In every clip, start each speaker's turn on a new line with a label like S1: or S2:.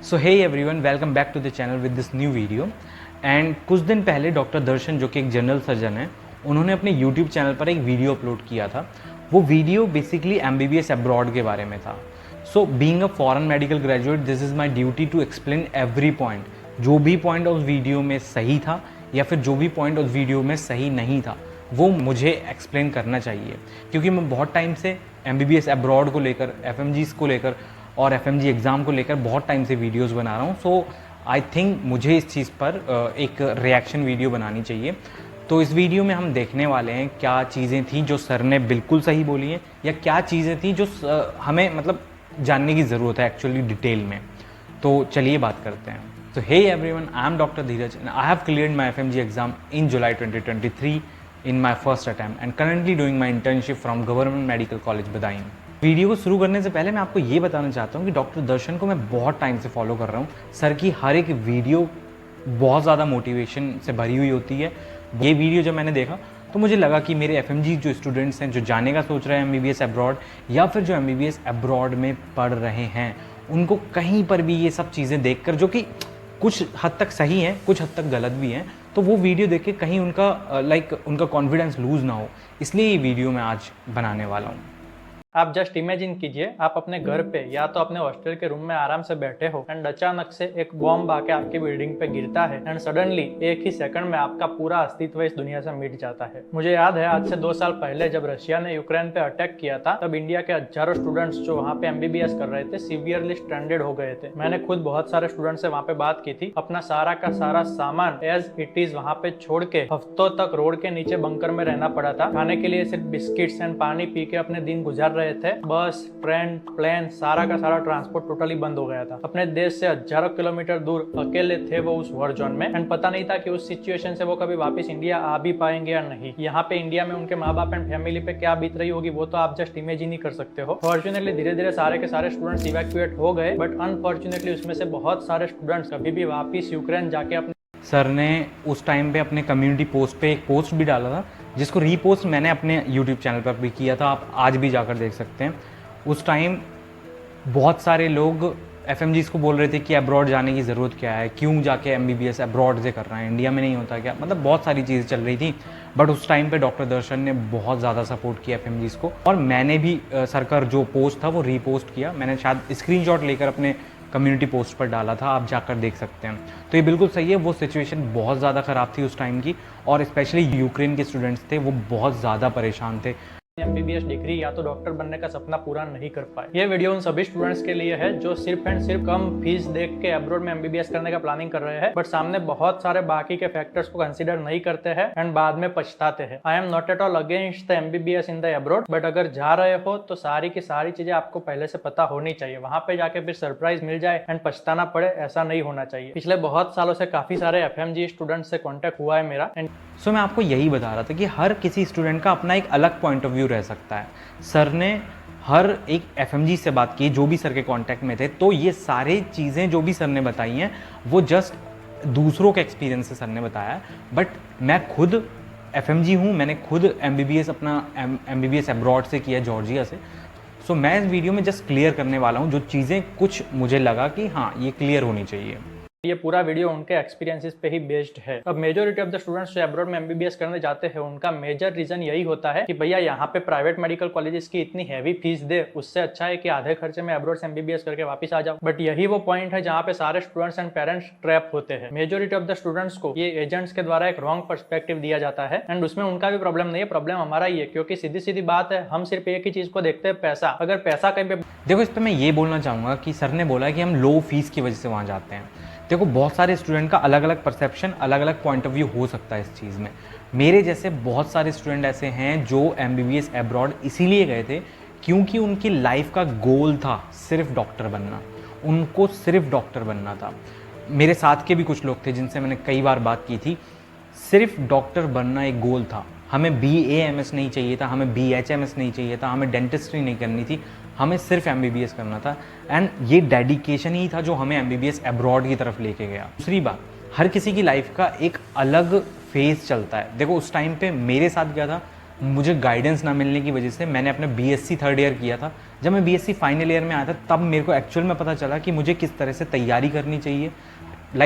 S1: So hey everyone, welcome back to the channel with this new video. And कुछ दिन पहले doctor दर्शन, जो कि एक जनरल सर्जन है, उन्होंने अपने यूट्यूब चैनल पर एक वीडियो अपलोड किया था। वो वीडियो बेसिकली एमबीबीएस अब्रॉड के बारे में था। So being a foreign medical graduate, this is my duty to explain every point. जो भी पॉइंट उस वीडियो में सही था या फिर जो भी पॉइंट उस वीडियो में सही नहीं था, वो मुझे एक्सप्लेन करना चाहिए, क्योंकि मैं बहुत टाइम से एमबीबीएस अब्रॉड को लेकर, एफएमजीज़ को लेकर और एफएमजी एग्ज़ाम को लेकर बहुत टाइम से वीडियोस बना रहा हूँ। सो आई थिंक मुझे इस चीज़ पर एक रिएक्शन वीडियो बनानी चाहिए। तो इस वीडियो में हम देखने वाले हैं क्या चीज़ें थी जो सर ने बिल्कुल सही बोली हैं, या क्या चीज़ें थी जो हमें मतलब जानने की ज़रूरत है एक्चुअली डिटेल में। तो चलिए बात करते हैं। So hey everyone, I am Dr. Dheeraj and I have cleared my FMG exam in July 2023 in my first attempt and currently doing my internship from Government Medical College Budaun. वीडियो को शुरू करने से पहले मैं आपको ये बताना चाहता हूँ कि डॉक्टर दर्शन को मैं बहुत टाइम से फॉलो कर रहा हूँ। सर की हर एक वीडियो बहुत ज़्यादा मोटिवेशन से भरी हुई होती है। ये वीडियो जब मैंने देखा तो मुझे लगा कि मेरे एफएमजी जो स्टूडेंट्स हैं, जो जाने का सोच रहे हैं एमबीबीएस अब्रॉड, या फिर जो एमबीबीएस अब्रॉड में पढ़ रहे हैं, उनको कहीं पर भी ये सब चीज़ें देखकर, जो कि कुछ हद तक सही हैं, कुछ हद तक गलत भी हैं, तो वो वीडियो देख के कहीं उनका उनका कॉन्फिडेंस लूज़ ना हो, इसलिए ये वीडियो मैं आज बनाने वाला हूँ।
S2: आप जस्ट इमेजिन कीजिए, आप अपने घर पे या तो अपने हॉस्टल के रूम में आराम से बैठे हो एंड अचानक से एक बॉम्ब आके आपकी बिल्डिंग पे गिरता है एंड सडनली एक ही सेकंड में आपका पूरा अस्तित्व इस दुनिया से मिट जाता है। मुझे याद है आज से 2 साल पहले जब रशिया ने यूक्रेन पे अटैक किया था, तब इंडिया के हजारों स्टूडेंट्स जो वहाँ पे एमबीबीएस कर रहे थे सीवियरली स्ट्रैंडेड हो गए थे। मैंने खुद बहुत सारे स्टूडेंट से वहाँ पे बात की थी। अपना सारा का सारा सामान एज इट इज वहाँ पे छोड़ के हफ्तों तक रोड के नीचे बंकर में रहना पड़ा था। खाने के लिए सिर्फ बिस्किट्स एंड पानी पी के अपने दिन गुजार रहे थे। बस, ट्रेन, प्लेन, सारा का सारा ट्रांसपोर्ट टोटली बंद हो गया था। अपने देश से हजारों किलोमीटर दूर अकेले थे वो उस वॉर जोन में एंड पता नहीं था कि उस सिचुएशन से वो कभी वापस इंडिया आ भी पाएंगे या नहीं। यहाँ पे इंडिया में उनके माँ बाप एंड फैमिली पे क्या बीत रही होगी वो तो आप जस्ट इमेजिन ही कर सकते हो। फॉर्चुनेटली धीरे धीरे सारे के सारे स्टूडेंट्स इवैक्यूएट हो गए, बट अनफॉर्चुनेटली उसमें से बहुत सारे स्टूडेंट्स कभी भी वापस यूक्रेन जाके अपने
S1: सर ने उस टाइम पे अपने कम्युनिटी पोस्ट पे एक पोस्ट भी डाला था, जिसको रीपोस्ट मैंने अपने यूट्यूब चैनल पर भी किया था। आप आज भी जाकर देख सकते हैं। उस टाइम बहुत सारे लोग एफएमजीज़ को बोल रहे थे कि अब्रॉड जाने की ज़रूरत क्या है, क्यों जाके एमबीबीएस अब्रॉड से कर रहे हैं, इंडिया में नहीं होता क्या, मतलब बहुत सारी चीज़ें चल रही थी। बट उस टाइम पे डॉक्टर दर्शन ने बहुत ज़्यादा सपोर्ट किया एफएमजीज़ को, और मैंने भी सर का जो पोस्ट था वो रीपोस्ट किया। मैंने शायद स्क्रीनशॉट लेकर अपने कम्युनिटी पोस्ट पर डाला था, आप जाकर देख सकते हैं। तो ये बिल्कुल सही है, वो सिचुएशन बहुत ज़्यादा ख़राब थी उस टाइम की, और स्पेशली यूक्रेन के स्टूडेंट्स थे, वो बहुत ज़्यादा परेशान थे।
S2: एमबीबीएस डिग्री या तो डॉक्टर बनने का सपना पूरा नहीं कर पाए। ये वीडियो उन सभी स्टूडेंट्स के लिए है जो सिर्फ एंड सिर्फ कम फीस देख के अब्रॉड में एमबीबीएस करने का प्लानिंग कर रहे हैं, बट सामने बहुत सारे बाकी के फैक्टर्स को कंसीडर नहीं करते हैं एंड बाद में पछताते हैं। I am not at all against the MBBS in the abroad, but अगर जा रहे हो तो सारी की सारी चीजें आपको पहले से पता होनी चाहिए। वहां पे जाके फिर सरप्राइज मिल जाए एंड पछताना पड़े, ऐसा नहीं होना चाहिए। पिछले बहुत सालों से काफी सारे एफएमजी स्टूडेंट्स से कॉन्टेक्ट हुआ है मेरा एंड
S1: सो मैं आपको यही बता रहा था कि हर किसी स्टूडेंट का अपना एक अलग पॉइंट ऑफ व्यू रह सकता है। सर ने हर एक एफएमजी से बात की, जो भी सर के कांटेक्ट में थे, तो ये सारी चीज़ें जो भी सर ने बताई हैं वो जस्ट दूसरों के एक्सपीरियंस से सर ने बताया है। बट मैं खुद एफएमजी हूँ, मैंने खुद एमबीबीएस अपना एमबीबीएस अब्रॉड से किया, जॉर्जिया से। सो मैं इस वीडियो में जस्ट क्लियर करने वाला हूँ जो चीज़ें कुछ मुझे लगा कि हाँ ये क्लियर होनी चाहिए।
S2: ये पूरा वीडियो उनके एक्सपीरियंसेस पे ही बेस्ड है। अब मेजॉरिटी ऑफ द स्टूडेंट्स जो अब्रॉड में एमबीबीएस करने जाते हैं, उनका मेजर रीजन यही होता है कि भैया यहाँ पे प्राइवेट मेडिकल कॉलेजेस की इतनी हैवी फीस दे, उससे अच्छा है कि आधे खर्चे में अब्रॉड से एमबीबीएस करके वापस आ जाओ। बट यही वो पॉइंट है जहाँ पे सारे स्टूडेंट्स एंड पेरेंट्स ट्रैप होते हैं। मेजोरिटी ऑफ द स्टूडेंट्स को ये एजेंट्स के द्वारा एक रॉन्ग पर्सपेक्टिव दिया जाता है एंड उसमें उनका भी प्रॉब्लम नहीं है, प्रॉब्लम हमारा ही है, क्योंकि सीधी सीधी बात है, हम सिर्फ एक ही चीज को देखते हैं, पैसा। अगर पैसा कहीं पे
S1: देखो, इस पर मैं ये बोलना चाहूँगा कि सर ने बोला कि हम लो फीस की वजह से वहाँ जाते हैं। देखो, बहुत सारे स्टूडेंट का अलग अलग परसेप्शन, अलग अलग पॉइंट ऑफ व्यू हो सकता है इस चीज़ में। मेरे जैसे बहुत सारे स्टूडेंट ऐसे हैं जो एमबीबीएस अब्रॉड इसीलिए गए थे क्योंकि उनकी लाइफ का गोल था सिर्फ डॉक्टर बनना, उनको सिर्फ डॉक्टर बनना था। मेरे साथ के भी कुछ लोग थे जिनसे मैंने कई बार बात की थी, सिर्फ डॉक्टर बनना एक गोल था। हमें BAMS नहीं चाहिए था, हमें BHMS नहीं चाहिए था, हमें डेंटिस्ट्री नहीं करनी थी, हमें सिर्फ एमबीबीएस करना था। एंड ये डेडिकेशन ही था जो हमें एमबीबीएस अब्रॉड की तरफ लेके गया। दूसरी बात, हर किसी की लाइफ का एक अलग फेज चलता है। देखो, उस टाइम पे मेरे साथ क्या था, मुझे गाइडेंस ना मिलने की वजह से मैंने अपना बीएससी थर्ड ईयर किया था। जब मैं बीएससी फाइनल ईयर में आया था तब मेरे को एक्चुअल में पता चला कि मुझे किस तरह से तैयारी करनी चाहिए।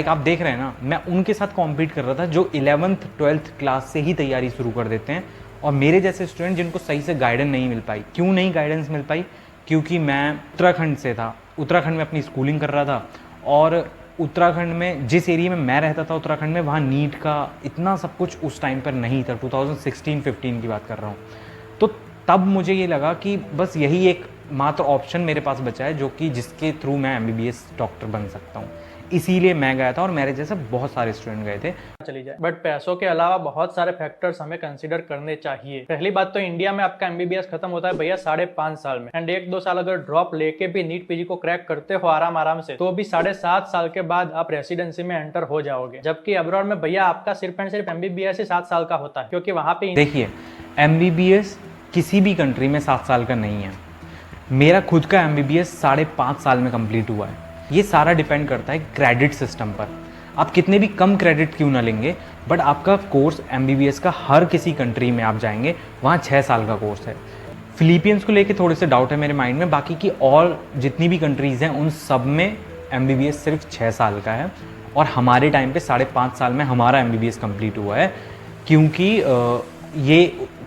S1: आप देख रहे हैं ना, मैं उनके साथ कॉम्पीट कर रहा था जो 11th 12th क्लास से ही तैयारी शुरू कर देते हैं, और मेरे जैसे स्टूडेंट जिनको सही से गाइडेंस नहीं मिल पाई। क्यों नहीं गाइडेंस मिल पाई? क्योंकि मैं उत्तराखंड से था, उत्तराखंड में अपनी स्कूलिंग कर रहा था, और उत्तराखंड में जिस एरिया में मैं रहता था उत्तराखंड में, वहाँ नीट का इतना सब कुछ उस टाइम पर नहीं था। 2016-15 की बात कर रहा हूँ। तो तब मुझे ये लगा कि बस यही एक मात्र ऑप्शन मेरे पास बचा है जो कि जिसके थ्रू मैं एमबीबीएस डॉक्टर बन सकता हूँ। इसीलिए मैं गया था, और मेरे जैसे बहुत सारे स्टूडेंट गए थे।
S2: चली जाए, बट पैसों के अलावा बहुत सारे फैक्टर्स हमें कंसीडर करने चाहिए। पहली बात तो इंडिया में आपका एमबीबीएस खत्म होता है भैया 5.5 साल में, एंड 1-2 साल अगर ड्रॉप लेके भी नीट पीजी को क्रैक करते हो आराम से, तो भी 7.5 साल के बाद आप रेसिडेंसी में एंटर हो जाओगे। जबकि अब्रॉड में भैया आपका सिर्फ एंड सिर्फ एमबीबीएस ही 7 साल का होता है, क्योंकि वहां पे
S1: देखिए, एमबीबीएस किसी भी कंट्री में 7 साल का नहीं है। मेरा खुद का एमबीबीएस 5.5 साल में कंप्लीट हुआ है। ये सारा डिपेंड करता है क्रेडिट सिस्टम पर। आप कितने भी कम क्रेडिट क्यों ना लेंगे, बट आपका कोर्स एमबीबीएस का हर किसी कंट्री में आप जाएंगे वहाँ 6 साल का कोर्स है। फिलीपींस को लेके थोड़े से डाउट है मेरे माइंड में, बाकी की और जितनी भी कंट्रीज़ हैं उन सब में एमबीबीएस सिर्फ 6 साल का है, और हमारे टाइम पे 5.5 साल में हमारा एमबीबीएस कंप्लीट हुआ है। क्योंकि ये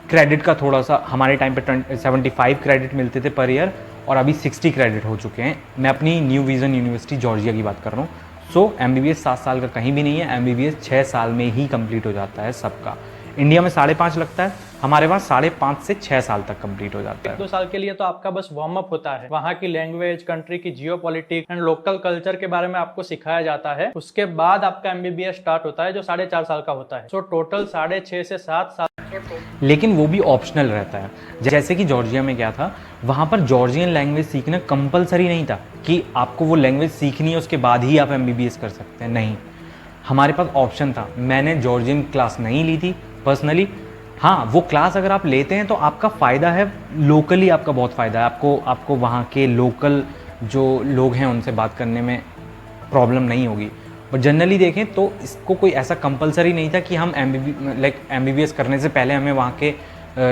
S1: क्रेडिट का थोड़ा सा, हमारे टाइम पे 75 क्रेडिट मिलते थे पर ईयर, और अभी 60 क्रेडिट हो चुके हैं। मैं अपनी न्यू विज़न यूनिवर्सिटी जॉर्जिया की बात कर रहा हूँ। सो एमबीबीएस 7 साल का कहीं भी नहीं है, एमबीबीएस 6 साल में ही कंप्लीट हो जाता है सबका। इंडिया में 5.5 लगता है, हमारे पास 5.5 से 6 साल तक कंप्लीट हो जाता है।
S2: 1-2 साल के लिए तो आपका बस वार्म अप होता है, वहाँ की लैंग्वेज, कंट्री की जियोपॉलिटिक्स एंड लोकल कल्चर के बारे में आपको सिखाया जाता है। उसके बाद आपका एमबीबीएस स्टार्ट होता है जो 4.5 साल का होता है। सो टोटल 6.5 से 7 साल,
S1: लेकिन वो भी ऑप्शनल रहता है। जैसे कि जॉर्जिया में क्या था, वहाँ पर जॉर्जियन लैंग्वेज सीखना कंपलसरी नहीं था कि आपको वो लैंग्वेज सीखनी है उसके बाद ही आप एमबीबीएस कर सकते हैं। नहीं, हमारे पास ऑप्शन था। मैंने जॉर्जियन क्लास नहीं ली थी पर्सनली। हाँ, वो क्लास अगर आप लेते हैं तो आपका फ़ायदा है, लोकली आपका बहुत फ़ायदा है। आपको वहाँ के लोकल जो लोग हैं उनसे बात करने में प्रॉब्लम नहीं होगी। बट जनरली देखें तो इसको कोई ऐसा कंपलसरी नहीं था कि हम एमबीबीएस करने से पहले हमें वहाँ के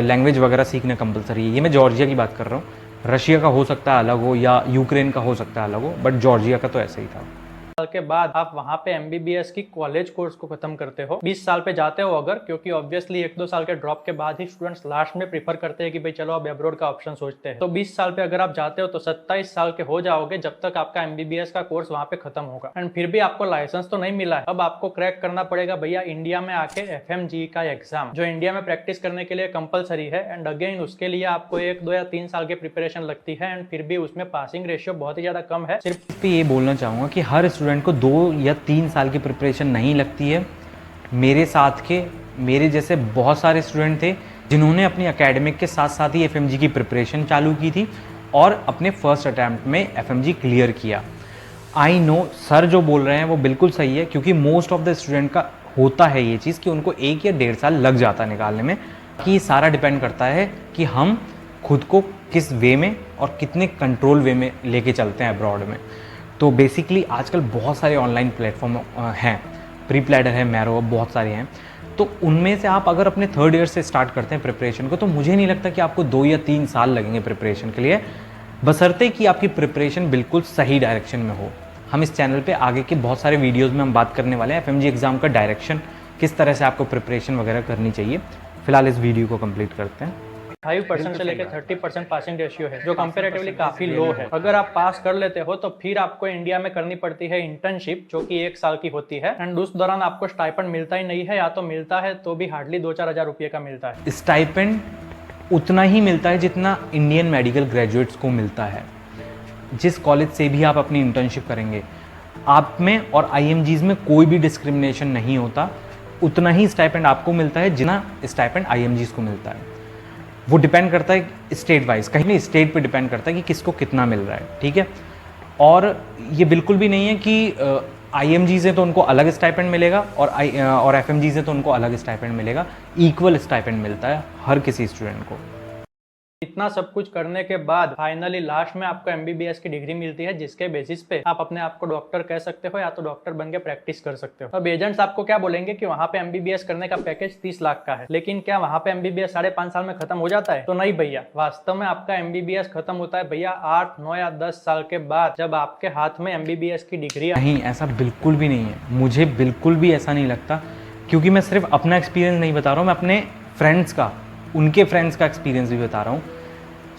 S1: लैंग्वेज वगैरह सीखना कंपलसरी है। ये मैं जॉर्जिया की बात कर रहा हूँ। रशिया का हो सकता है अलग हो, या यूक्रेन का हो सकता है अलग हो, बट जॉर्जिया का तो ऐसा ही था।
S2: साल के बाद आप वहाँ पे एमबीबीएस की कॉलेज कोर्स को खत्म करते हो। 20 साल पे जाते हो अगर, क्योंकि ऑब्वियसली 1-2 साल के ड्रॉप के बाद ही स्टूडेंट्स लास्ट में प्रीफर करते हैं कि भाई चलो अब अब्रॉड का ऑप्शन सोचते हैं। तो 20 साल पे अगर आप जाते हो तो 27 साल के हो जाओगे जब तक आपका एमबीबीएस का कोर्स वहाँ पे खत्म होगा। एंड फिर भी आपको लाइसेंस तो नहीं मिला है। अब आपको क्रैक करना पड़ेगा भैया इंडिया में आके एफएमजी का एग्जाम, जो इंडिया में प्रैक्टिस करने के लिए कंपलसरी है। एंड अगेन उसके लिए आपको 1, 2 या 3 साल की प्रिपरेशन लगती है, एंड फिर भी उसमें पासिंग रेशियो बहुत ही ज्यादा कम है।
S1: सिर्फ ये बोलना चाहूँगा कि हर स्टूडेंट को 2 या 3 साल की प्रिपरेशन नहीं लगती है। मेरे जैसे बहुत सारे स्टूडेंट थे जिन्होंने अपनी एकेडमिक के साथ साथ ही एफएमजी की प्रिपरेशन चालू की थी और अपने फर्स्ट अटैम्प्ट में एफएमजी क्लियर किया। आई नो सर जो बोल रहे हैं वो बिल्कुल सही है, क्योंकि मोस्ट ऑफ द स्टूडेंट का होता है ये चीज़ कि उनको 1 या 1.5 साल लग जाता है निकालने में। कि सारा डिपेंड करता है कि हम खुद को किस वे में और कितने कंट्रोल वे में लेके चलते हैं अब्रॉड में। तो बेसिकली आजकल बहुत सारे ऑनलाइन प्लेटफॉर्म हैं, प्रीप्लैडर है, मैरो, बहुत सारे हैं। तो उनमें से आप अगर अपने थर्ड ईयर से स्टार्ट करते हैं प्रिपरेशन को, तो मुझे नहीं लगता कि आपको 2 या 3 साल लगेंगे प्रिपरेशन के लिए, बशर्ते कि आपकी प्रिपरेशन बिल्कुल सही डायरेक्शन में हो। हम इस चैनल पे आगे के बहुत सारे वीडियोस में हम बात करने वाले हैं एफएमजी एग्ज़ाम का डायरेक्शन, किस तरह से आपको प्रिपरेशन वगैरह करनी चाहिए। फिलहाल इस वीडियो को कंप्लीट करते हैं।
S2: 5% से लेकर 30% पासिंग रेशियो है, जो कंपैरेटिवली काफी लो है। अगर आप पास कर लेते हो तो फिर आपको इंडिया में करनी पड़ती है इंटर्नशिप, जो कि 1 साल की होती है। एंड उस दौरान आपको स्टाइपेंड मिलता ही नहीं है, या तो मिलता है तो भी हार्डली 2-4 हज़ार रुपये का मिलता है।
S1: स्टाइपेंड उतना ही मिलता है जितना इंडियन मेडिकल ग्रेजुएट्स को मिलता है। जिस कॉलेज से भी आप अपनी इंटर्नशिप करेंगे, आप में और आईएमजीज में कोई भी डिस्क्रिमिनेशन नहीं होता। उतना ही स्टाइपेंड आपको मिलता है जितना स्टाइपेंड आईएमजीज को मिलता है। वो डिपेंड करता है स्टेट वाइज, कहीं नहीं स्टेट पे डिपेंड करता है कि किसको कितना मिल रहा है, ठीक है। और ये बिल्कुल भी नहीं है कि आईएमजी से तो उनको अलग स्टाइपेंड मिलेगा और एफएमजी से तो उनको अलग स्टाइपेंड मिलेगा। इक्वल स्टाइपेंड मिलता है हर किसी स्टूडेंट को।
S2: इतना सब कुछ करने के बाद फाइनली लास्ट में आपको एमबीबीएस की डिग्री मिलती है, जिसके बेसिस पे आप अपने आप को डॉक्टर कह सकते हो या तो डॉक्टर बन के प्रैक्टिस कर सकते हो। अब एजेंट्स आपको क्या बोलेंगे कि वहां पे एमबीबीएस करने का पैकेज 30 लाख का है, लेकिन क्या वहां पे एमबीबीएस 5.5 साल में खत्म हो जाता है? तो नहीं भैया, वास्तव में आपका एमबीबीएस खत्म होता है भैया 8, 9 या 10 साल के बाद, जब आपके हाथ में एमबीबीएस की डिग्री।
S1: नहीं, ऐसा बिल्कुल भी नहीं है, मुझे बिल्कुल भी ऐसा नहीं लगता, क्योंकि मैं सिर्फ अपना एक्सपीरियंस नहीं बता रहा हूँ, मैं अपने फ्रेंड्स का, उनके फ्रेंड्स का एक्सपीरियंस भी बता रहा हूँ।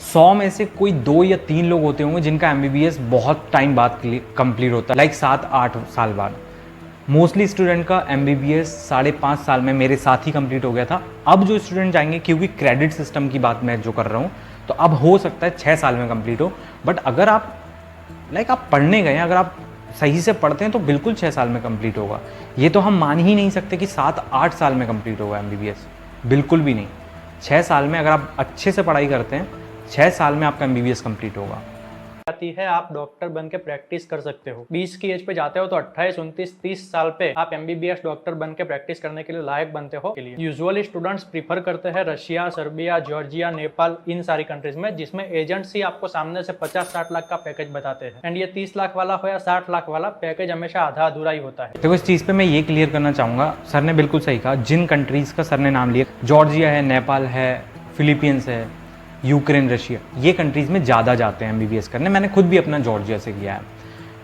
S1: 100 में से कोई 2 या 3 लोग होते होंगे जिनका एमबीबीएस बहुत टाइम बाद कंप्लीट होता है, लाइक 7-8 साल बाद। मोस्टली स्टूडेंट का एमबीबीएस 5.5 साल में मेरे साथ ही कंप्लीट हो गया था। अब जो स्टूडेंट जाएंगे, क्योंकि क्रेडिट सिस्टम की बात मैं जो कर रहा हूँ, तो अब हो सकता है 6 साल में कंप्लीट हो, बट अगर आप आप पढ़ने गए, अगर आप सही से पढ़ते हैं तो बिल्कुल 6 साल में कंप्लीट होगा। ये तो हम मान ही नहीं सकते कि 7-8 साल में कंप्लीट होगा एमबीबीएस, बिल्कुल भी नहीं। 6 साल में अगर आप अच्छे से पढ़ाई करते हैं, 6 साल में आपका एमबीबीएस कंप्लीट होगा।
S2: आती है, आप डॉक्टर बन के प्रैक्टिस कर सकते हो। 20 की एज पे जाते हो तो 28, 29, 30 साल पे आप एमबीबीएस डॉक्टर बन के प्रैक्टिस करने के लिए लायक बनते हो। यूजुअली स्टूडेंट्स प्रीफर करते हैं रशिया, सर्बिया, जॉर्जिया, नेपाल, इन सारी कंट्रीज में, जिसमें एजेंट्स ही आपको सामने से 50-60 लाख का पैकेज बताते हैं। एंड ये 30 लाख वाला हो या 60 लाख वाला, पैकेज हमेशा आधा अधूरा ही होता है।
S1: देखो, इस चीज़ पे मैं ये क्लियर करना चाहूँगा, सर ने बिल्कुल सही कहा। जिन कंट्रीज़ का सर ने नाम लिया, जॉर्जिया है, नेपाल है, फिलीपींस है, यूक्रेन, रशिया, ये कंट्रीज़ में ज़्यादा जाते हैं एमबीबीएस करने। मैंने खुद भी अपना जॉर्जिया से किया है।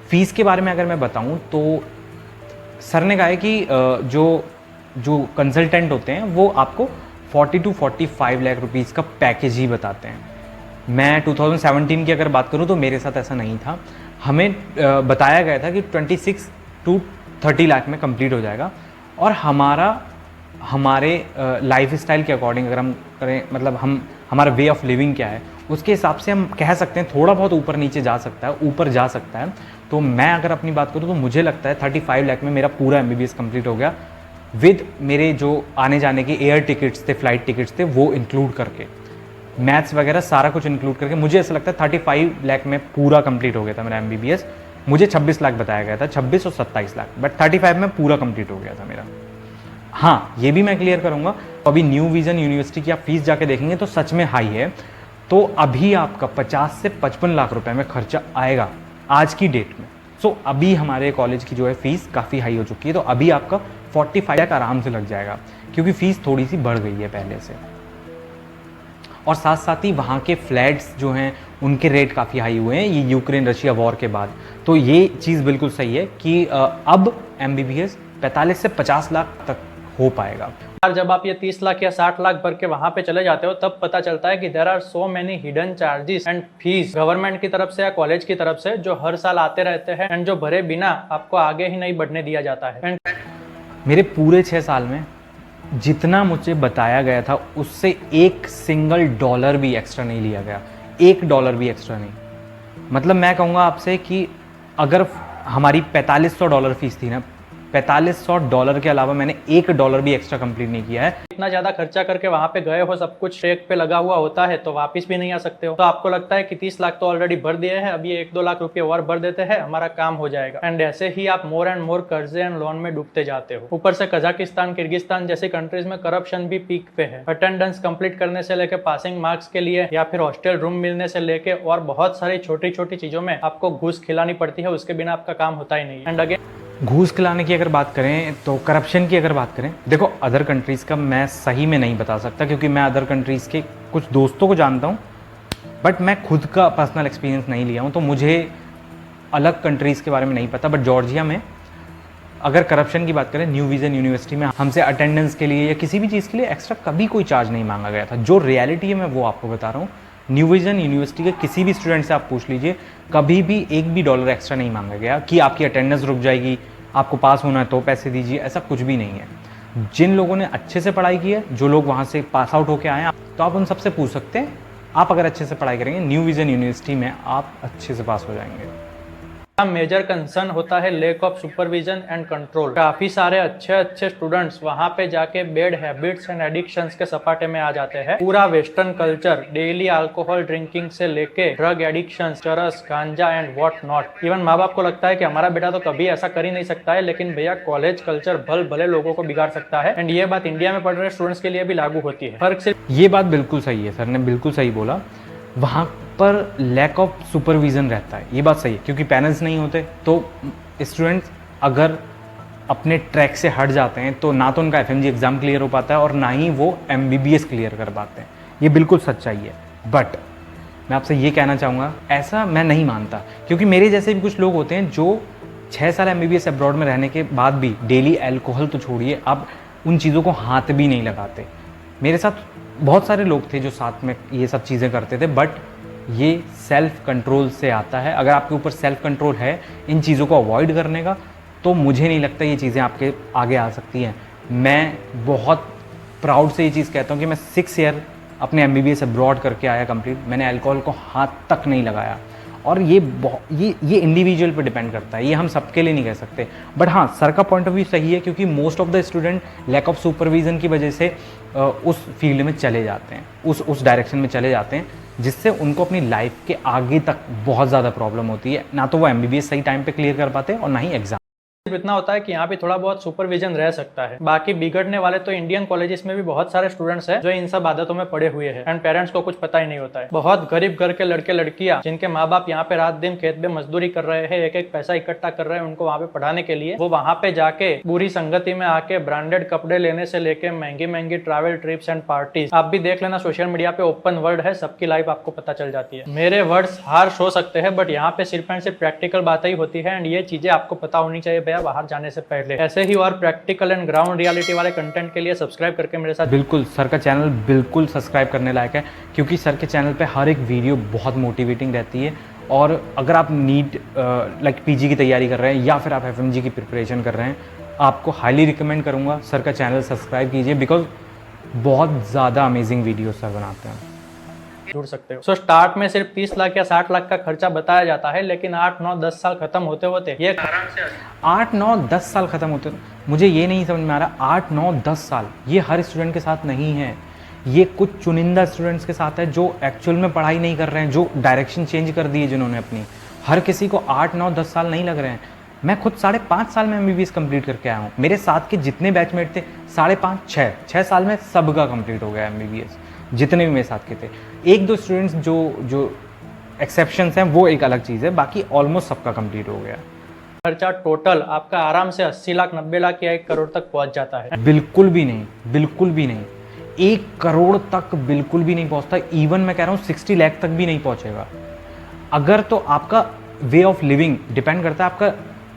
S1: फ़ीस के बारे में अगर मैं बताऊं तो सर ने कहा है कि जो कंसल्टेंट होते हैं वो आपको 40 to 45 लाख रुपीज़ का पैकेज ही बताते हैं। मैं 2017 की अगर बात करूं तो मेरे साथ ऐसा नहीं था। हमें बताया गया था कि 26 to 30 लाख में कंप्लीट हो जाएगा, और हमारे लाइफ स्टाइल के अकॉर्डिंग अगर हम करें, मतलब हमारा वे ऑफ लिविंग क्या है, उसके हिसाब से हम कह सकते हैं थोड़ा बहुत ऊपर नीचे जा सकता है, ऊपर जा सकता है। तो मैं अगर अपनी बात करूँ तो मुझे लगता है 35 लाख में मेरा पूरा एमबीबीएस कंप्लीट हो गया, विद मेरे जो आने जाने के एयर टिकट्स थे, फ्लाइट टिकट्स थे, वो इंक्लूड करके, मैथ्स वगैरह सारा कुछ इंक्लूड करके। मुझे ऐसा लगता है 35 लाख में पूरा कंप्लीट हो गया था मेरा एमबीबीएस। मुझे 26 लाख बताया गया था, 26 और 27 लाख, बट 35 में पूरा कंप्लीट हो गया था मेरा। हाँ, ये भी मैं क्लियर करूँगा, अभी न्यू विजन यूनिवर्सिटी की आप फीस जाके देखेंगे तो सच में हाई है। तो अभी आपका 50 से 55 लाख रुपए में खर्चा आएगा आज की डेट में। सो अभी हमारे कॉलेज की जो है फीस काफ़ी हाई हो चुकी है, तो अभी आपका 45 लाख आराम से लग जाएगा, क्योंकि फ़ीस थोड़ी सी बढ़ गई है पहले से। और साथ साथ ही वहाँ के फ्लैट्स जो हैं उनके रेट काफ़ी हाई हुए हैं ये यूक्रेन रशिया वॉर के बाद। तो ये चीज़ बिल्कुल सही है कि अब एमबीबीएस 45 से 50 लाख तक हो पाएगा।
S2: और जब आप ये 30 लाख या 60 लाख भर के वहां पे चले जाते हो, तब पता चलता है कि there are so many hidden charges and fees government की तरफ से या कॉलेज की तरफ से, जो हर साल आते रहते हैं एंड जो भरे बिना आपको आगे ही नहीं बढ़ने दिया जाता है।
S1: मेरे पूरे 6 साल में जितना मुझे बताया गया था उससे एक सिंगल डॉलर भी एक्स्ट्रा नहीं लिया गया, $1 भी एक्स्ट्रा नहीं। मतलब मैं कहूँगा आपसे कि अगर हमारी $4500 फीस थी ना, $4500 के अलावा मैंने $1 भी एक्स्ट्रा कंप्लीट नहीं किया है।
S2: इतना ज्यादा खर्चा करके वहां पे गए हो, सब कुछ ट्रैक पे लगा हुआ होता है, तो वापस भी नहीं आ सकते हो। तो आपको लगता है कि 30 लाख तो ऑलरेडी भर दिए हैं, अब ये 1-2 लाख रुपए और भर देते हैं, हमारा काम हो जाएगा। एंड ऐसे ही आप मोर एंड मोर कर्जे एंड लोन में डूबते जाते हो। ऊपर से कजाकिस्तान, किर्गिस्तान जैसी कंट्रीज में करप्शन भी पीक पे है। अटेंडेंस कंप्लीट करने से लेके पासिंग मार्क्स के लिए या फिर हॉस्टल रूम मिलने से लेके और बहुत सारी छोटी छोटी चीजों में आपको घूस खिलानी पड़ती है, उसके बिना आपका काम होता ही नहीं। एंड अगेन,
S1: घूस खिलाने की अगर बात करें तो करप्शन की अगर बात करें, देखो अदर कंट्रीज़ का मैं सही में नहीं बता सकता, क्योंकि मैं अदर कंट्रीज़ के कुछ दोस्तों को जानता हूँ, बट मैं खुद का पर्सनल एक्सपीरियंस नहीं लिया हूँ, तो मुझे अलग कंट्रीज़ के बारे में नहीं पता। बट जॉर्जिया में अगर करप्शन की बात करें, न्यू विजन यूनिवर्सिटी में हमसे अटेंडेंस के लिए या किसी भी चीज़ के लिए एक्स्ट्रा कभी कोई चार्ज नहीं मांगा गया था। जो रियलिटी है मैं वो आपको बता रहा हूँ। न्यू विजन यूनिवर्सिटी के किसी भी स्टूडेंट से आप पूछ लीजिए, कभी भी एक भी डॉलर एक्स्ट्रा नहीं मांगा गया कि आपकी अटेंडेंस रुक जाएगी, आपको पास होना है तो पैसे दीजिए, ऐसा कुछ भी नहीं है। जिन लोगों ने अच्छे से पढ़ाई की है, जो लोग वहाँ से पास आउट होकर आए हैं, तो आप उन सबसे पूछ सकते हैं। आप अगर अच्छे से पढ़ाई करेंगे न्यू विजन यूनिवर्सिटी में, आप अच्छे से पास हो जाएंगे।
S2: मेजर कंसर्न होता है lake of supervision and control. काफी सारे अच्छे स्टूडेंट्स वहां पे जाके बैड हैबिट्स एंड एडिक्शंस के सपाटे में आ जाते हैं। पूरा western culture daily alcohol drinking से लेके ड्रग एडिक्शंस, चरस, गांजा एंड व्हाट नॉट। इवन माँ बाप को लगता है कि हमारा बेटा तो कभी ऐसा कर ही नहीं सकता है, लेकिन भैया कॉलेज कल्चर भल भले लोगों को बिगाड़ सकता है। एंड ये बात इंडिया में पढ़ रहे स्टूडेंट्स के लिए भी लागू होती है। फर्क सिर्फ
S1: ये बात बिल्कुल सही है, सर ने बिल्कुल सही बोला। वहाँ पर लैक ऑफ सुपरविज़न रहता है, ये बात सही है, क्योंकि पेरेंट्स नहीं होते तो स्टूडेंट्स अगर अपने ट्रैक से हट जाते हैं तो ना तो उनका एफएमजी एग्ज़ाम क्लियर हो पाता है और ना ही वो एमबीबीएस क्लियर कर पाते हैं। ये बिल्कुल सच्चाई है। बट मैं आपसे ये कहना चाहूँगा, ऐसा मैं नहीं मानता, क्योंकि मेरे जैसे भी कुछ लोग होते हैं जो 6 साल एमबीबीएस अब्रॉड में रहने के बाद भी डेली अल्कोहल तो छोड़िए, अब उन चीज़ों को हाथ भी नहीं लगाते। मेरे साथ बहुत सारे लोग थे जो साथ में ये सब चीज़ें करते थे, बट ये सेल्फ कंट्रोल से आता है। अगर आपके ऊपर सेल्फ कंट्रोल है इन चीज़ों को अवॉइड करने का, तो मुझे नहीं लगता ये चीज़ें आपके आगे आ सकती हैं। मैं बहुत प्राउड से ये चीज़ कहता हूँ कि मैं 6 ईयर अपने एमबीबीएस अब्रॉड करके आया कंप्लीट। मैंने अल्कोहल को हाथ तक नहीं लगाया, और ये इंडिविजुअल पे डिपेंड करता है, ये हम सबके लिए नहीं कह सकते। बट हाँ, सर का पॉइंट ऑफ व्यू सही है, क्योंकि most of the student lack of supervision की वजह से उस फील्ड में चले जाते हैं, उस डायरेक्शन में चले जाते हैं, जिससे उनको अपनी लाइफ के आगे तक बहुत ज़्यादा प्रॉब्लम होती है। ना तो वो एमबीबीएस सही टाइम पे क्लियर कर पाते और ना ही एग्जाम।
S2: इतना होता है कि यहाँ पे थोड़ा बहुत सुपरविजन रह सकता है। बाकी बिगड़ने वाले तो इंडियन कॉलेजेस में भी बहुत सारे स्टूडेंट्स हैं जो इन सब आदतों में पड़े हुए हैं, एंड पेरेंट्स को कुछ पता ही नहीं होता है। बहुत गरीब घर के लड़के लड़कियां जिनके माँ बाप यहाँ पे रात दिन खेत में मजदूरी कर रहे हैं, एक एक पैसा इकट्ठा कर रहे हैं उनको वहाँ पे पढ़ाने के लिए, वो वहाँ पे जाके बुरी संगति में आके ब्रांडेड कपड़े लेने से लेके महंगी महंगी ट्रैवल ट्रिप्स एंड पार्टीज। आप भी देख लेना, सोशल मीडिया पे ओपन वर्ल्ड है, सबकी लाइफ आपको पता चल जाती है। मेरे वर्ड्स हार्श हो सकते हैं, बट यहाँ पे सिर्फ एंड सिर्फ प्रैक्टिकल बातें ही होती है, एंड ये चीजें आपको पता होनी चाहिए भैया बाहर जाने से पहले। ऐसे ही और प्रैक्टिकल एंड ग्राउंड रियलिटी वाले कंटेंट के लिए सब्सक्राइब करके मेरे साथ।
S1: बिल्कुल, सर का चैनल बिल्कुल सब्सक्राइब करने लायक है, क्योंकि सर के चैनल पे हर एक वीडियो बहुत मोटिवेटिंग रहती है। और अगर आप नीट लाइक पीजी की तैयारी कर रहे हैं या फिर आप एफएमजी की प्रिपरेशन कर रहे हैं, आपको हाईली रिकमेंड करूँगा सर का चैनल सब्सक्राइब कीजिए, बिकॉज बहुत ज़्यादा अमेजिंग वीडियो सर बनाते हैं।
S2: जुड़ सकते हो। सो स्टार्ट में सिर्फ 30 लाख या 60 लाख का खर्चा बताया जाता है, लेकिन 8, 9, 10 साल खत्म होते होते ये आराम से
S1: 8, 9, 10 साल खत्म होते, मुझे ये नहीं समझ में आ रहा। 8, 9, 10 साल ये हर स्टूडेंट के साथ नहीं है, ये कुछ चुनिंदा स्टूडेंट्स के साथ है जो एक्चुअल में पढ़ाई नहीं कर रहे हैं, जो डायरेक्शन चेंज कर दी है जिन्होंने अपनी। हर किसी को 8, 9, 10 साल नहीं लग रहे हैं। मैं खुद 5.5 साल में एमबीबीएस कंप्लीट करके आया हूँ। मेरे साथ के जितने बैचमेट थे 5.5, 6 साल में सबका कंप्लीट हो गया एमबीबीएस, जितने भी मेरे साथ के थे। 1-2 स्टूडेंट्स जो एक्सेप्शंस हैं वो एक अलग चीज़ है, बाकी ऑलमोस्ट सबका कंप्लीट हो गया।
S2: खर्चा टोटल आपका आराम से 80 लाख, 90 लाख या 1 करोड़ तक पहुंच जाता है।
S1: बिल्कुल भी नहीं, बिल्कुल भी नहीं। 1 करोड़ तक बिल्कुल भी नहीं पहुंचता। इवन मैं कह रहा हूँ 60 लाख तक भी नहीं पहुंचेगा। अगर तो आपका वे ऑफ लिविंग डिपेंड करता है, आपका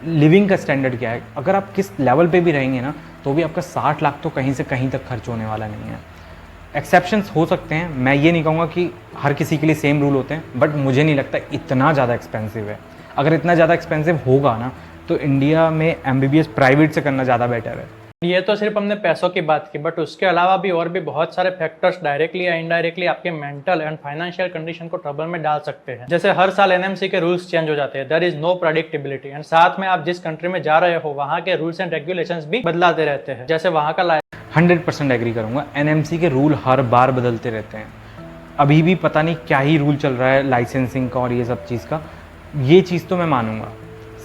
S1: लिविंग का स्टैंडर्ड क्या है। अगर आप किस लेवल पे भी रहेंगे ना, तो भी आपका 60 लाख तो कहीं से कहीं तक खर्च होने वाला नहीं है। एक्सेप्शंस हो सकते हैं, मैं ये नहीं कहूँगा कि हर किसी के लिए सेम रूल होते हैं, बट मुझे नहीं लगता इतना ज़्यादा एक्सपेंसिव है। अगर इतना ज़्यादा एक्सपेंसिव होगा ना, तो इंडिया में एमबीबीएस प्राइवेट से करना ज़्यादा बेटर है।
S2: ये तो सिर्फ हमने पैसों की बात की, बट उसके अलावा भी और भी बहुत सारे फैक्टर्स डायरेक्टली या इनडायरेक्टली आपके मेंटल एंड फाइनेंशियल कंडीशन को ट्रबल में डाल सकते हैं। जैसे हर साल एनएमसी के रूल्स चेंज हो जाते हैं, there is no predictability, and साथ में आप जिस कंट्री में जा रहे हो वहाँ के रूल्स एंड रेगुलेशंस भी बदलाते रहते हैं। जैसे वहाँ का
S1: 100% एग्री करूँगा, एनएमसी के रूल हर बार बदलते रहते हैं। अभी भी पता नहीं क्या ही रूल चल रहा है लाइसेंसिंग का और ये सब चीज़ का। ये चीज़ तो मैं मानूंगा,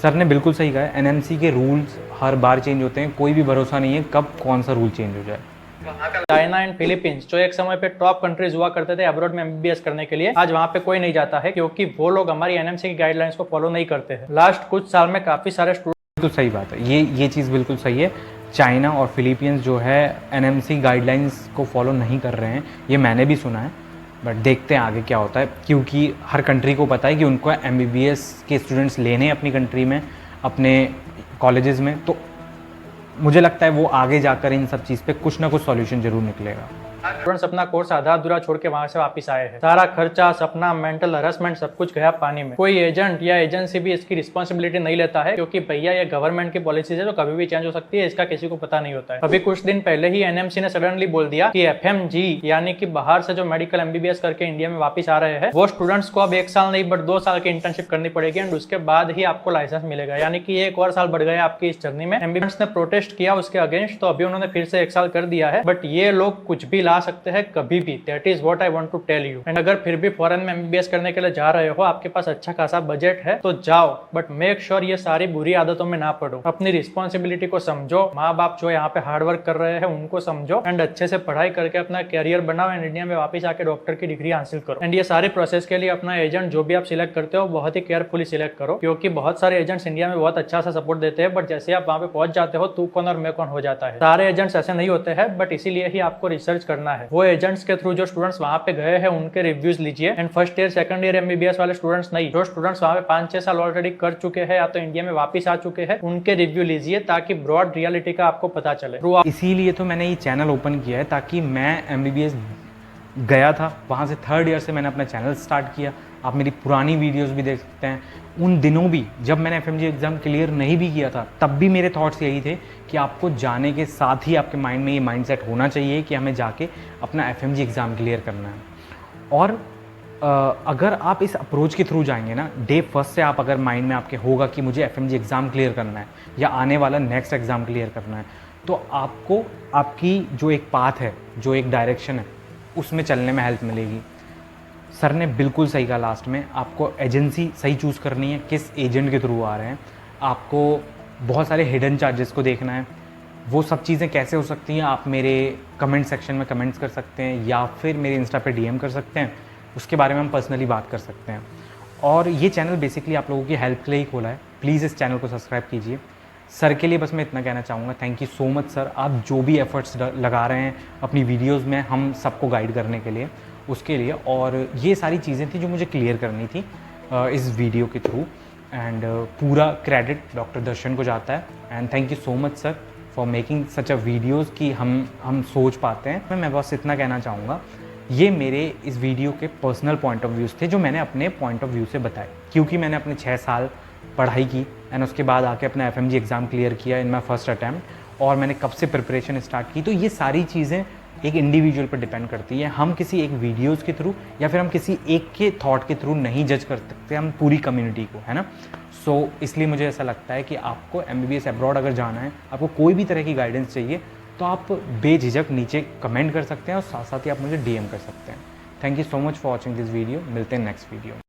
S1: सर ने बिल्कुल सही कहा है, एनएमसी के रूल्स हर बार चेंज होते हैं, कोई भी भरोसा नहीं है कब कौन सा रूल चेंज हो जाए।
S2: चाइना एंड फिलीपींस जो एक समय पे टॉप कंट्रीज हुआ करते थे अब्रॉड में एमबीबीएस करने के लिए, आज वहाँ पे कोई नहीं जाता है, क्योंकि वो लोग हमारी एनएमसी की गाइडलाइंस को फॉलो नहीं करते हैं। लास्ट कुछ साल में काफी सारे स्टूडेंट।
S1: तो सही बात है, ये चीज़ बिल्कुल सही है। चाइना और फिलीपींस जो है एनएमसी गाइडलाइंस को फॉलो नहीं कर रहे हैं, ये मैंने भी सुना है, बट देखते हैं आगे क्या होता है, क्योंकि हर कंट्री को पता है कि उनको एमबीबीएस के स्टूडेंट्स लेने हैं अपनी कंट्री में, अपने कॉलेजेस में। तो मुझे लगता है वो आगे जाकर इन सब चीज़ पे कुछ ना कुछ सॉल्यूशन ज़रूर निकलेगा।
S2: स्टूडेंट्स अपना कोर्स आधा अधूरा छोड़ के वहां से वापस आए हैं। सारा खर्चा, सपना, मेंटल हरासमेंट सब कुछ गया पानी में। कोई एजेंट या एजेंसी भी इसकी रिस्पॉन्सिबिलिटी नहीं लेता है, क्योंकि भैया ये गवर्नमेंट की पॉलिसी है जो कभी भी चेंज हो सकती है, इसका किसी को पता नहीं होता है। अभी कुछ दिन पहले ही एनएमसी ने सडनली बोल दिया कि FMG यानी कि बाहर से जो मेडिकल MBBS करके इंडिया में वापस आ रहे हैं, वो स्टूडेंट्स को अब 1 साल नहीं बट 2 साल की इंटर्नशिप करनी पड़ेगी एंड उसके बाद ही आपको लाइसेंस मिलेगा। यानी कि 1 और साल बढ़ गया आपकी इस जर्नी में। MBBS ने प्रोटेस्ट किया उसके अगेंस्ट, तो अभी उन्होंने फिर से 1 साल कर दिया है। बट ये लोग कुछ भी ला सकते हैं कभी भी, that is what I want to tell you. And अगर फिर भी फॉरेन में MBBS करने के लिए जा रहे हो, आपके पास अच्छा खासा बजट है तो जाओ, बट मेक श्योर ये सारी बुरी आदतों में ना पड़ो। अपनी रिस्पॉन्सिबिलिटी को समझो, माँ बाप जो यहाँ पे हार्डवर्क कर रहे हैं उनको समझो एंड अच्छे से पढ़ाई करके अपना कैरियर बनाओ एंड इंडिया में वापस आके डॉक्टर की डिग्री हासिल करो। एंड ये सारे प्रोसेस के लिए अपना एजेंट जो भी आप सिलेक्ट करते हो बहुत ही केयरफुली सिलेक्ट करो, क्योंकि बहुत सारे एजेंट्स इंडिया में बहुत अच्छा सा सपोर्ट देते हैं, बट जैसे आप वहाँ पे पहुंच जाते हो तू कौन और मैं कौन हो जाता है। सारे एजेंट्स ऐसे नहीं होते हैं, बट इसीलिए ही आपको रिसर्च करना है। वो एजेंट्स के थ्रू जो स्टूडेंट्स वहाँ पे गए हैं उनके रिव्यूज लीजिए and first year second year MBBS वाले स्टूडेंट्स नहीं, जो स्टूडेंट्स वहाँ पे 5-6 साल ऑलरेडी कर चुके हैं या तो इंडिया में वापस आ चुके हैं, उनके रिव्यू लीजिए ताकि ब्रॉड रियलिटी का आपको पता चले।
S1: इसीलिए तो मैंने ये चैनल ओपन किया है, ताकि मैं MBBS गया था, वहाँ से 3rd ईयर से मैंने अपना चैनल स्टार्ट किया। आप मेरी पुरानी वीडियोस भी देख सकते हैं। उन दिनों भी जब मैंने FMG एग्ज़ाम क्लियर नहीं भी किया था, तब भी मेरे थॉट्स यही थे कि आपको जाने के साथ ही आपके माइंड में ये माइंडसेट होना चाहिए कि हमें जाके अपना FMG एग्ज़ाम क्लियर करना है। और अगर आप इस अप्रोच के थ्रू जाएंगे ना, डे फर्स्ट से आप अगर माइंड में आपके होगा कि मुझे FMG एग्ज़ाम क्लियर करना है या आने वाला नेक्स्ट एग्ज़ाम क्लियर करना है, तो आपको आपकी जो एक पाथ है, जो एक डायरेक्शन है, उसमें चलने में हेल्प मिलेगी। सर ने बिल्कुल सही कहा लास्ट में, आपको एजेंसी सही चूज़ करनी है, किस एजेंट के थ्रू आ रहे हैं। आपको बहुत सारे हिडन चार्जेस को देखना है, वो सब चीज़ें कैसे हो सकती हैं आप मेरे कमेंट सेक्शन में कमेंट्स कर सकते हैं या फिर मेरे इंस्टा पे DM कर सकते हैं, उसके बारे में हम पर्सनली बात कर सकते हैं। और ये चैनल बेसिकली आप लोगों की हेल्प के लिए ही खोला है। प्लीज़ इस चैनल को सब्सक्राइब कीजिए। सर के लिए बस मैं इतना कहना चाहूँगा, thank you so much sir, आप जो भी एफर्ट्स लगा रहे हैं अपनी वीडियोज़ में हम सबको गाइड करने के लिए, उसके लिए। और ये सारी चीज़ें थी जो मुझे क्लियर करनी थी इस वीडियो के थ्रू, एंड पूरा क्रेडिट डॉक्टर दर्शन को जाता है। And thank you so much sir for making such a videos कि हम सोच पाते हैं। मैं बस इतना कहना चाहूँगा, ये मेरे इस वीडियो के पर्सनल पॉइंट ऑफ व्यूज़ थे जो मैंने अपने पॉइंट ऑफ व्यू से बताए, क्योंकि मैंने अपने 6 साल पढ़ाई की एंड उसके बाद आके अपना FMG एग्ज़ाम क्लियर किया इन माई फर्स्ट अटैम्प्ट, और मैंने कब से प्रिपरेशन स्टार्ट की। तो ये सारी चीज़ें एक इंडिविजुअल पर डिपेंड करती है। हम किसी एक वीडियोज़ के थ्रू या फिर हम किसी एक के थॉट के थ्रू नहीं जज कर सकते, हम पूरी कम्युनिटी को, है ना। सो इसलिए मुझे ऐसा लगता है कि आपको MBBS अब्रॉड अगर जाना है, आपको कोई भी तरह की गाइडेंस चाहिए, तो आप बेझिझक नीचे कमेंट कर सकते हैं और साथ साथ ही आप मुझे DM कर सकते हैं। Thank you so much for watching this video. मिलते हैं नेक्स्ट वीडियो।